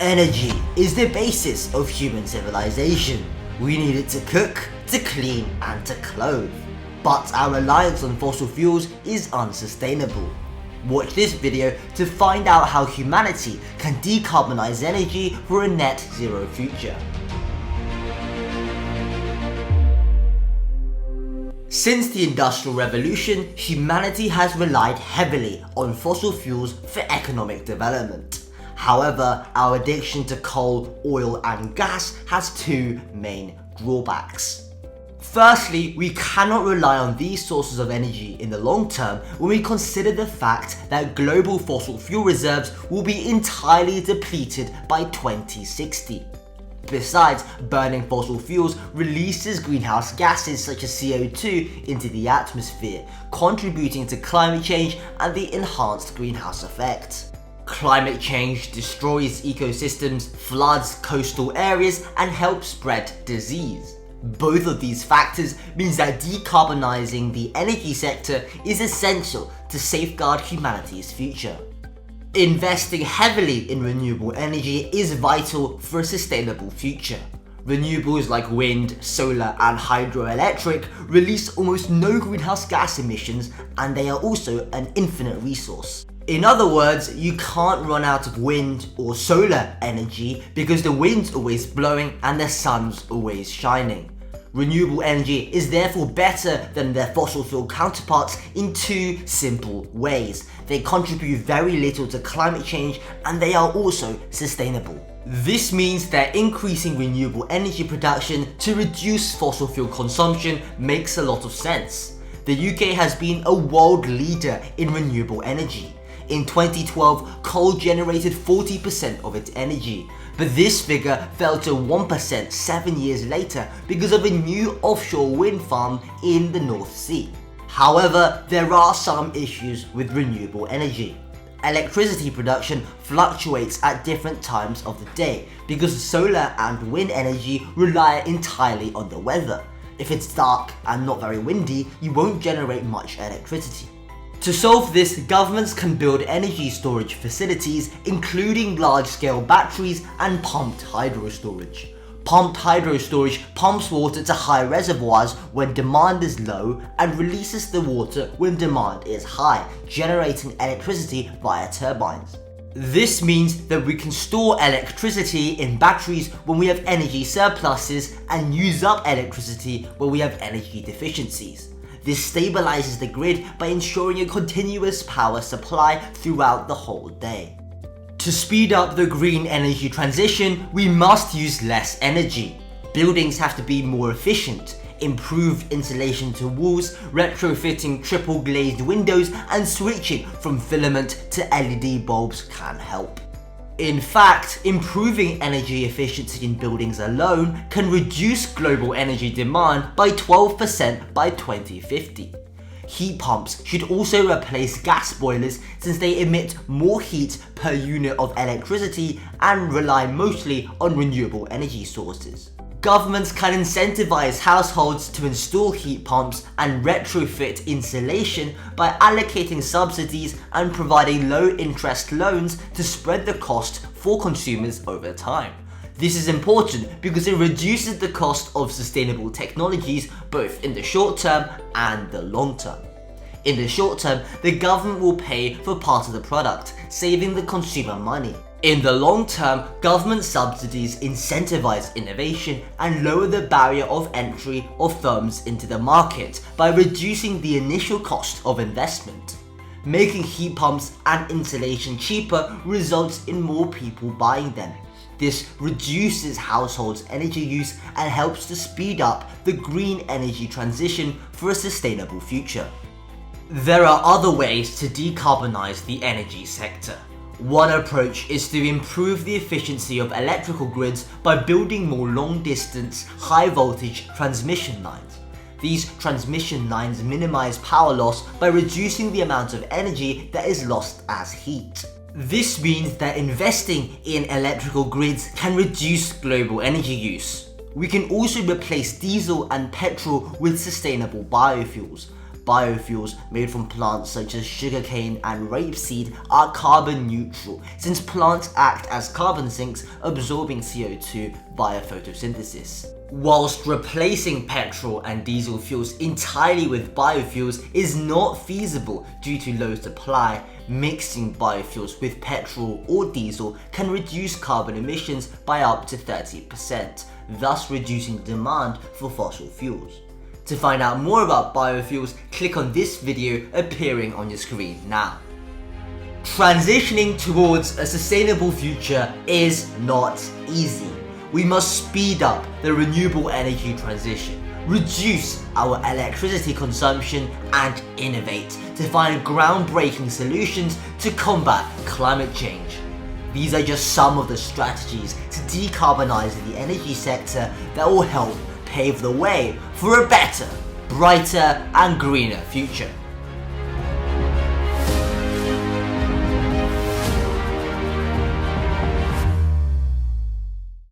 Energy is the basis of human civilization. We need it to cook, to clean and to clothe. But our reliance on fossil fuels is unsustainable. Watch this video to find out how humanity can decarbonize energy for a net zero future. Since the Industrial Revolution, humanity has relied heavily on fossil fuels for economic development. However, our addiction to coal, oil and gas has two main drawbacks. Firstly, we cannot rely on these sources of energy in the long term when we consider the fact that global fossil fuel reserves will be entirely depleted by 2060. Besides, burning fossil fuels releases greenhouse gases such as CO2 into the atmosphere, contributing to climate change and the enhanced greenhouse effect. Climate change destroys ecosystems, floods coastal areas, and helps spread disease. Both of these factors means that decarbonizing the energy sector is essential to safeguard humanity's future. Investing heavily in renewable energy is vital for a sustainable future. Renewables like wind, solar and hydroelectric release almost no greenhouse gas emissions, and they are also an infinite resource. In other words, you can't run out of wind or solar energy because the wind's always blowing and the sun's always shining. Renewable energy is therefore better than their fossil fuel counterparts in two simple ways. They contribute very little to climate change and they are also sustainable. This means that increasing renewable energy production to reduce fossil fuel consumption makes a lot of sense. The UK has been a world leader in renewable energy. In 2012, coal generated 40% of its energy, but this figure fell to 1% 7 years later because of a new offshore wind farm in the North Sea. However, there are some issues with renewable energy. Electricity production fluctuates at different times of the day because solar and wind energy rely entirely on the weather. If it's dark and not very windy, you won't generate much electricity. To solve this, governments can build energy storage facilities, including large-scale batteries and pumped hydro storage. Pumped hydro storage pumps water to high reservoirs when demand is low and releases the water when demand is high, generating electricity via turbines. This means that we can store electricity in batteries when we have energy surpluses and use up electricity when we have energy deficiencies. This stabilizes the grid by ensuring a continuous power supply throughout the whole day. To speed up the green energy transition, we must use less energy. Buildings have to be more efficient. Improved insulation to walls, retrofitting triple-glazed windows, and switching from filament to LED bulbs can help. In fact, improving energy efficiency in buildings alone can reduce global energy demand by 12% by 2050. Heat pumps should also replace gas boilers since they emit more heat per unit of electricity and rely mostly on renewable energy sources. Governments can incentivize households to install heat pumps and retrofit insulation by allocating subsidies and providing low-interest loans to spread the cost for consumers over time. This is important because it reduces the cost of sustainable technologies both in the short term and the long term. In the short term, the government will pay for part of the product, saving the consumer money. In the long term, government subsidies incentivize innovation and lower the barrier of entry of firms into the market by reducing the initial cost of investment. Making heat pumps and insulation cheaper results in more people buying them. This reduces households' energy use and helps to speed up the green energy transition for a sustainable future. There are other ways to decarbonize the energy sector. One approach is to improve the efficiency of electrical grids by building more long-distance, high-voltage transmission lines. These transmission lines minimize power loss by reducing the amount of energy that is lost as heat. This means that investing in electrical grids can reduce global energy use. We can also replace diesel and petrol with sustainable biofuels. Biofuels made from plants such as sugarcane and rapeseed are carbon neutral, since plants act as carbon sinks, absorbing CO2 via photosynthesis. Whilst replacing petrol and diesel fuels entirely with biofuels is not feasible due to low supply, mixing biofuels with petrol or diesel can reduce carbon emissions by up to 30%, thus reducing demand for fossil fuels. To find out more about biofuels, click on this video appearing on your screen now. Transitioning towards a sustainable future is not easy. We must speed up the renewable energy transition, reduce our electricity consumption, and innovate to find groundbreaking solutions to combat climate change. These are just some of the strategies to decarbonise the energy sector that will help pave the way for a better, brighter, and greener future.